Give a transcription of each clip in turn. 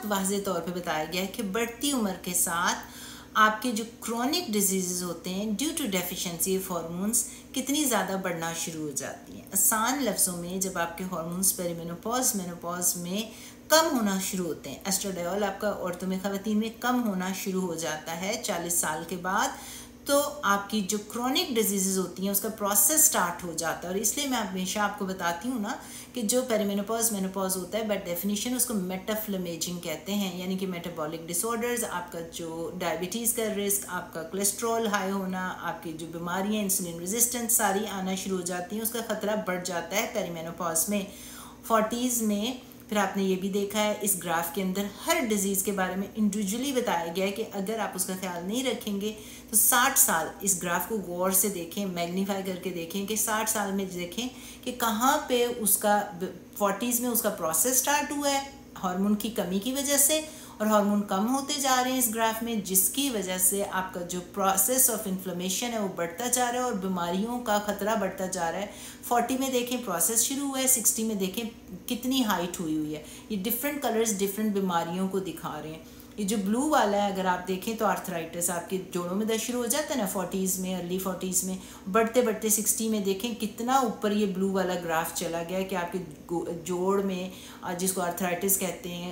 बहुत वाज़ेह तौर पे बताया गया है कि बढ़ती उम्र के साथ आपके जो क्रोनिक डिजीज़ होते हैं due to deficiency of hormones कितनी ज़्यादा बढ़ना शुरू हो जाती हैं। आसान लफ्ज़ों में जब आपके हार्मोन्स पेरीमेनोपॉज मेनोपॉज में कम होना शुरू होते हैं, एस्ट्राडियोल आपका औरतों में ख़वातीन में कम होना शुरू हो जाता है 40 साल के बाद, तो आपकी जो क्रोनिक डिजीज़ होती हैं उसका प्रोसेस स्टार्ट हो जाता है। और इसलिए मैं हमेशा आपको बताती हूँ ना कि जो पेरीमेनोपॉज मेनोपॉज होता है बाय डेफिनेशन उसको मेटाफ्लेमेजिंग कहते हैं, यानी कि मेटाबॉलिक डिसऑर्डर्स, आपका जो डायबिटीज़ का रिस्क, आपका कोलेस्ट्रॉल हाई होना, आपकी जो बीमारियाँ इंसुलिन रेजिस्टेंस सारी आना शुरू हो जाती हैं, उसका ख़तरा बढ़ जाता है पेरीमेनोपॉज में। 40s में फिर आपने ये भी देखा है इस ग्राफ के अंदर हर डिजीज़ के बारे में इंडिविजुअली बताया गया है कि अगर आप उसका ख्याल नहीं रखेंगे तो 60 साल, इस ग्राफ को गौर से देखें, मैग्नीफाई करके देखें कि 60 साल में देखें कि कहाँ पे उसका 40s में उसका प्रोसेस स्टार्ट हुआ है हार्मोन की कमी की वजह से, और हार्मोन कम होते जा रहे हैं इस ग्राफ में, जिसकी वजह से आपका जो प्रोसेस ऑफ इन्फ्लेमेशन है वो बढ़ता जा रहा है और बीमारियों का ख़तरा बढ़ता जा रहा है। 40 में देखें प्रोसेस शुरू हुआ है, 60 में देखें कितनी हाइट हुई है। ये डिफरेंट कलर्स डिफरेंट बीमारियों को दिखा रहे हैं। ये जो ब्लू वाला है अगर आप देखें तो आर्थराइटिस आपके जोड़ों में दर्द शुरू हो जाता है ना 40s में, अर्ली 40s में, बढ़ते बढ़ते 60 में देखें कितना ऊपर ये ब्लू वाला ग्राफ चला गया कि आपके जोड़ में, जिसको आर्थराइटिस कहते हैं,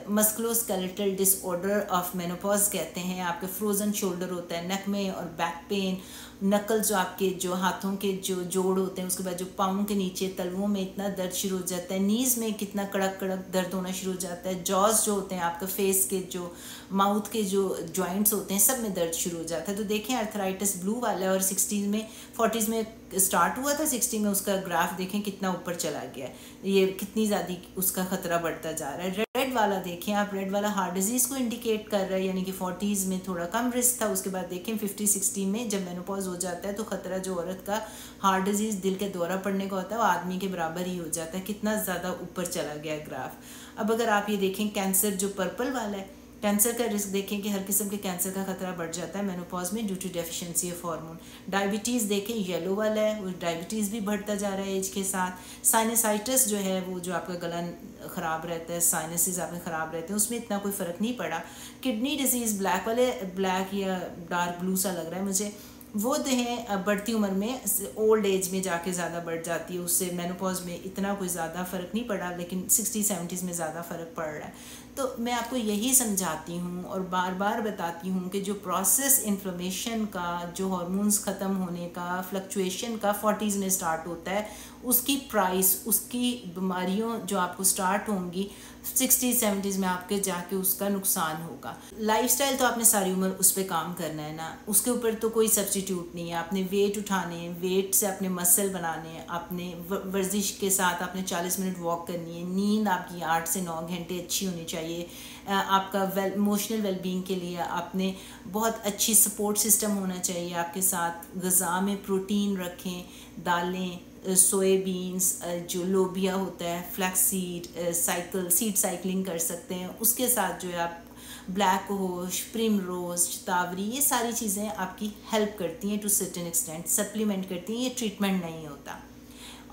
मस्कुलोस्केलेटल डिसऑर्डर ऑफ मेनोपॉज कहते हैं, आपके फ्रोजन शोल्डर होता है नेक में, और बैक पेन, नकल जो आपके जो हाथों के जो जोड़ होते हैं, उसके बाद जो पाँव के नीचे तलवों में इतना दर्द शुरू हो जाता है, नीज़ में कितना कड़क कड़क दर्द होना शुरू हो जाता है, जॉज जो होते हैं आपका फेस के जो माउथ के जो जॉइंट्स होते हैं सब में दर्द शुरू हो जाता है। तो देखें आर्थराइटिस ब्लू वाला है और 60s में 40s में स्टार्ट हुआ था, 60 में उसका ग्राफ देखें कितना ऊपर चला गया है, ये कितनी ज़्यादा उसका ख़तरा बढ़ता जा रहा है। रेड वाला देखें आप, रेड वाला हार्ट डिजीज़ को इंडिकेट कर रहा है, यानी कि 40s में थोड़ा कम रिस्क था, उसके बाद देखें 50-60 में जब मेनोपॉज हो जाता है तो ख़तरा जो औरत का हार्ट डिजीज़, दिल के दौरा पड़ने का होता है वो आदमी के बराबर ही हो जाता है, कितना ज़्यादा ऊपर चला गया ग्राफ। अब अगर आप ये देखें कैंसर जो पर्पल वाला है, कैंसर का रिस्क देखें कि हर किस्म के कैंसर का खतरा बढ़ जाता है मेनोपॉज में due to deficiency of hormone. Diabetes देखें येलो वाला है, वो डायबिटीज़ भी बढ़ता जा रहा है एज के साथ। साइनसाइटिस जो है वो जो आपका गला ख़राब रहता है, साइनसेस आपके ख़राब रहते हैं, उसमें इतना कोई फ़र्क नहीं पड़ा। किडनी डिजीज़ ब्लैक वाले, ब्लैक या डार्क ब्लू सा लग रहा है मुझे, वो देखें बढ़ती उम्र में ओल्ड एज में जाके ज़्यादा बढ़ जाती है, उससे मेनोपॉज में इतना कोई ज़्यादा फ़र्क नहीं पड़ा, लेकिन 60-70s में ज़्यादा फ़र्क पड़ रहा है। तो मैं आपको यही समझाती हूँ और बार बार बताती हूँ कि जो प्रोसेस इन्फ्लेमेशन का, जो हार्मोन्स ख़त्म होने का, फ्लक्चुएशन का 40s में स्टार्ट होता है, उसकी प्राइस, उसकी बीमारियों जो आपको स्टार्ट होंगी 60-70s में आपके जाके उसका नुकसान होगा। लाइफस्टाइल तो आपने सारी उम्र उस पर काम करना है ना, उसके ऊपर तो कोई सब्स्टिट्यूट नहीं है। आपने वेट उठाने हैं, वेट से अपने मसल बनाने हैं, आपने वर्जिश के साथ आपने 40 मिनट वॉक करनी है, नींद आपकी 8 से 9 घंटे अच्छी होनी चाहिए, आपका इमोशनल वेलबींग के लिए आपने बहुत अच्छी सपोर्ट सिस्टम होना चाहिए आपके साथ। ग़िज़ा में प्रोटीन रखें, दालें, सोयाबीन्स, जो लोबिया होता है, फ्लैक्स सीड, सीड साइकिलिंग कर सकते हैं, उसके साथ जो है आप ब्लैक होश, प्रिमरोज, शतावरी, ये सारी चीज़ें आपकी हेल्प करती हैं टू सर्टेन एक्सटेंट, सप्लीमेंट करती हैं, ये ट्रीटमेंट नहीं होता।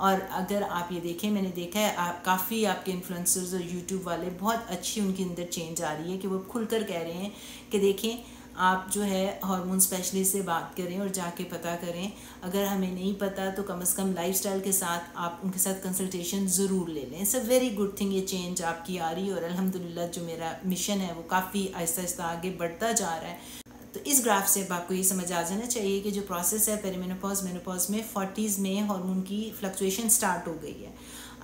और अगर आप ये देखें, मैंने देखा है काफ़ी आपके इन्फ्लुएंसर्स और यूट्यूब वाले बहुत अच्छी उनके अंदर चेंज आ रही है कि वो खुलकर कह रहे हैं कि देखें आप जो है हार्मोन स्पेशलिस्ट से बात करें और जाके पता करें, अगर हमें नहीं पता तो कम से कम लाइफस्टाइल के साथ आप उनके साथ कंसल्टेशन ज़रूर ले लें। It's a very good thing, ये चेंज आपकी आ रही है और अल्हम्दुलिल्लाह जो मेरा मिशन है वो काफ़ी आहिस्ता आहिस्ता आगे बढ़ता जा रहा है। तो इस ग्राफ से अब आपको ये समझ आ जाना चाहिए कि जो प्रोसेस है पेरीमेनोपॉज मेनोपॉज में 40s में हार्मोन की फ्लक्चुएशन स्टार्ट हो गई है।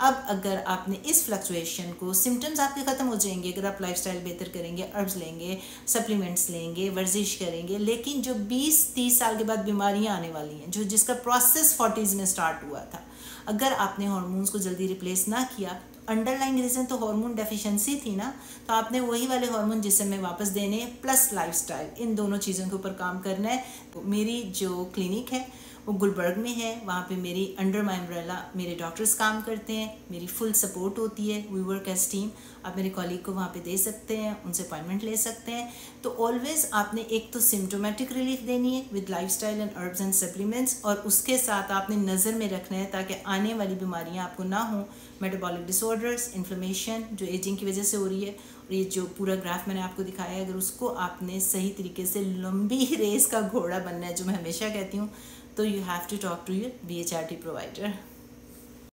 अब अगर आपने इस फ्लक्चुएशन को, सिम्टम्स आपके ख़त्म हो जाएंगे अगर आप लाइफस्टाइल बेहतर करेंगे, अर्ब्स लेंगे, सप्लीमेंट्स लेंगे, वर्जिश करेंगे, लेकिन जो 20-30 साल के बाद बीमारियां आने वाली हैं, जो जिसका प्रोसेस 40s में स्टार्ट हुआ था, अगर आपने हार्मोन्स को जल्दी रिप्लेस ना किया, अंडरलाइंग रीज़न तो हार्मोन डेफिशिएंसी थी ना, तो आपने वही वाले हार्मोन जिस्म में वापस देने प्लस लाइफस्टाइल, इन दोनों चीज़ों के ऊपर काम करना है। तो मेरी जो क्लिनिक है वो गुलबर्ग में है, वहाँ पे मेरी अंडर माई अम्ब्रेला मेरे डॉक्टर्स काम करते हैं, मेरी फुल सपोर्ट होती है, वी वर्क एज टीम। आप मेरे कॉलीग को वहाँ पे दे सकते हैं, उनसे अपॉइंटमेंट ले सकते हैं। तो ऑलवेज़ आपने एक तो सिम्टोमेटिक रिलीफ देनी है with lifestyle and herbs and supplements, और उसके साथ आपने नज़र में रखना है ताकि आने वाली बीमारियाँ आपको ना हो, मेटाबॉलिक डिसऑर्डर्स, इन्फ्लेमेशन जो एजिंग की वजह से हो रही है, ये जो पूरा ग्राफ मैंने आपको दिखाया है, अगर उसको आपने सही तरीके से लंबी रेस का घोड़ा बनना है, जो मैं हमेशा कहती हूँ, तो you have to talk to your BHRT provider.